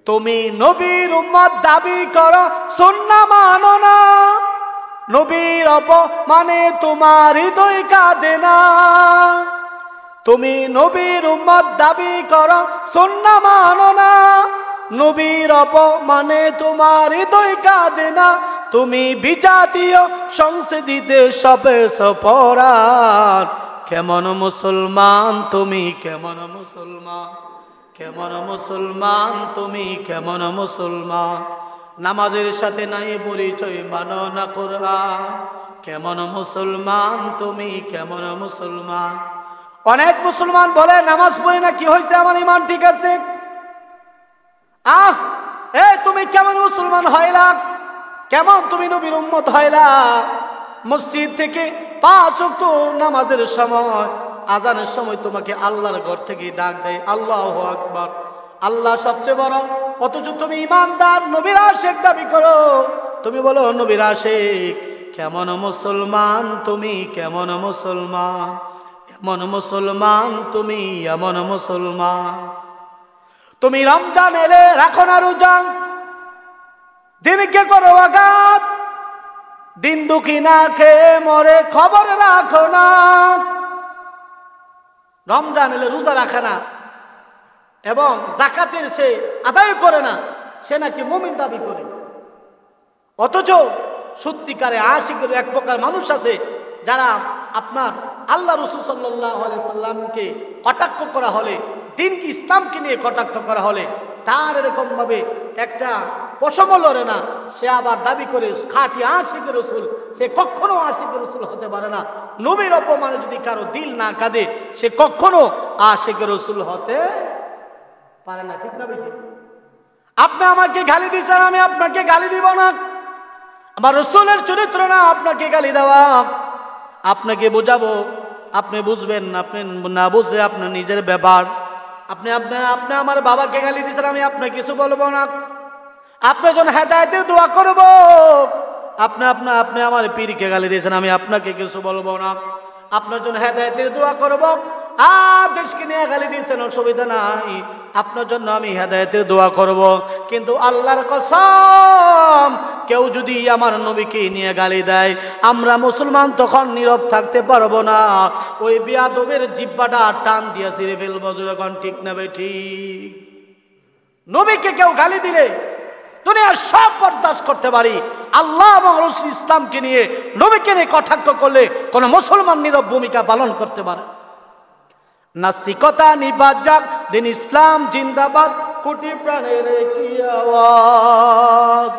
তুমি নবীর উম্মত দাবি করো, সুন্নাহ মানো না। নবীর অপমানে তোমার হৃদয় কাঁদে না। তুমি নবীর উম্মত দাবি করো, সুন্নাহ মানো না। নবীর অপমানে তোমার হৃদয় কাঁদে না। তুমি বিজাতীয় সংস্কৃতিতে সপেছ পরাণ। কেমন মুসলমান তুমি, কেমন মুসলমান, কেমন মুসলমান তুমি, কেমন মুসলমান। নামাজের সাথে নাই পরিচয়, মানো না কোরআন। কেমন মুসলমান তুমি, কেমন মুসলমান। অনেক মুসলমান বলে নামাজ পড়ি না, কি হয়েছে, আমার ইমান ঠিক আছে। তুমি কেমন মুসলমান হইলা, কেমন তুমি নবীর উম্মত হইলা। মসজিদ থেকে 5 ওয়াক্ত নামাজের সময়, আজানের সময় তোমাকে আল্লাহর ঘর থেকে ডাক দেয়, আল্লাহু আকবার, আল্লাহ সবচেয়ে বড়। অথচ তুমি ইমানদার নবীর আশিক দাবি করো। তুমি বলো নবীর আশিক। কেমন মুসলমান তুমি, কেমন মুসলমান, এমন মুসলমান তুমি, এমন মুসলমান। তুমি রমজান এলে রাখো না রোজা, দিনকে করো আঘাত। দিন দুঃখী না খেয়ে মরে, খবর রাখো না। রমজান এলে রোজা রাখে না এবং যাকাতের সে আদায় করে না, সে নাকি মুমিন দাবি করে। অথচ সত্যিকারে আশিকের এক প্রকার মানুষ আছে যারা আপনার আল্লাহ রাসূল সাল্লাল্লাহু আলাইহি সাল্লামকে কটাক্ষ করা হলে, দিনকে ইসলামকে নিয়ে কটাক্ষ করা হলে তার এরকম ভাবে একটা পশম লড়ে না। সে আবার দাবি করে খাঁটি আশিকের রাসূল। সে কখনো আশিকের রাসূল হতে পারে না। নবীর অপমানে যদি কারো দিল না কাঁদে, সে কখনো আশিকের রাসূল হতে পারে না। ঠিক না বেশি? আপনি আমাকে গালি দিচ্ছেন, আমি আপনাকে গালি দিব না। আমার রাসূলের চরিত্র না আপনাকে গালি দেওয়া। আপনাকে বোঝাবো, আপনি বুঝবেন, আপনি না বুঝলে আপনার নিজের ব্যাপার। আপনি আমার বাবাকে গালি দিচ্ছেন, আমি আপনাকে কিছু বলবো না। আপনার জন্য হেদায়েতের দোয়া করব। আপনি আমার পীরকে গালি দিয়েছেন, আমি আপনাকে কিছু বলবো না। আপনার জন্য হেদায়েতের দোয়া করব। দেশকে নিয়ে গালি দিয়েছেন, অসুবিধা নাই, আপনার জন্য আমি হেদায়েতের দোয়া করব। কিন্তু আল্লাহর কসম, কেউ যদি আমার নবীকে নিয়ে গালি দেয়, আমরা মুসলমান তখন নীরব থাকতে পারবো না। ওই বেয়াদবের জিহ্বাটা টান দিয়ে ছিঁড়ে ফেলবো। যখন ঠিক না বে ঠিক? নবীকে কেউ গালি দিলে দুনিয়ার সব বরদাস্ত করতে পারি, আল্লাহ এবং রাসূল ইসলামকে নিয়ে, নবীকে নিয়ে কটাক্ষ করলে কোন মুসলমান নীরব ভূমিকা পালন করতে পারে। নাস্তিকতা নিবাদ যাক, দিন ইসলাম জিন্দাবাদ, কোটি প্রাণের কি আওয়াজ।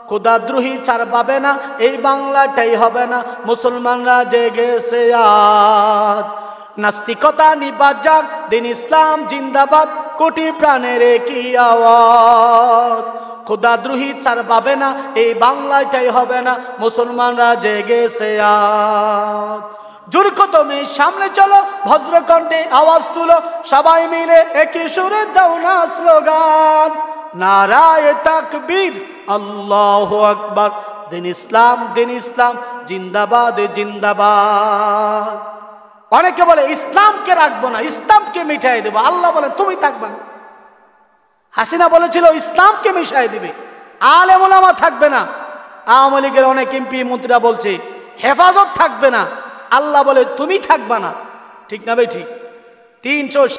খোদাদ্রোহী ছাড় পাবে না, এই বাংলাটাই হবে না, মুসলমানরা জেগেছে আজ। নাস্তিকতা নিবাদ যাক, দিন ইসলাম জিন্দাবাদ, কোটি প্রাণের কি আওয়াজ। খোদাদ্রোহী ছাড় পাবে না, এই বাংলাটাই হবে না, মুসলমানরা জেগেছে আজ। জোরকো তুমি সামনে চলো, ভদ্রকণ্ঠে আওয়াজ তুলো, সবাই মিলে একই সুরে দাও না স্লোগান, নারায়ে তাকবীর, আল্লাহু আকবার। দিন ইসলাম জিন্দাবাদ জিন্দাবাদ। অনেকে বলে ইসলামকে রাখবো না, ইসলামকে মিটাই দেবো। আল্লাহ বলে তুমি থাকবে না। হাসিনা বলেছিল ইসলামকে মিশাই দিবে, আলেম ওলামা থাকবে না। আওয়ামী লীগের অনেক এমপি মন্ত্রীরা বলছে হেফাজত থাকবে না। আল্লাহ বলে তুমি থাকবা না। ঠিক না ভাই? ঠিক। 300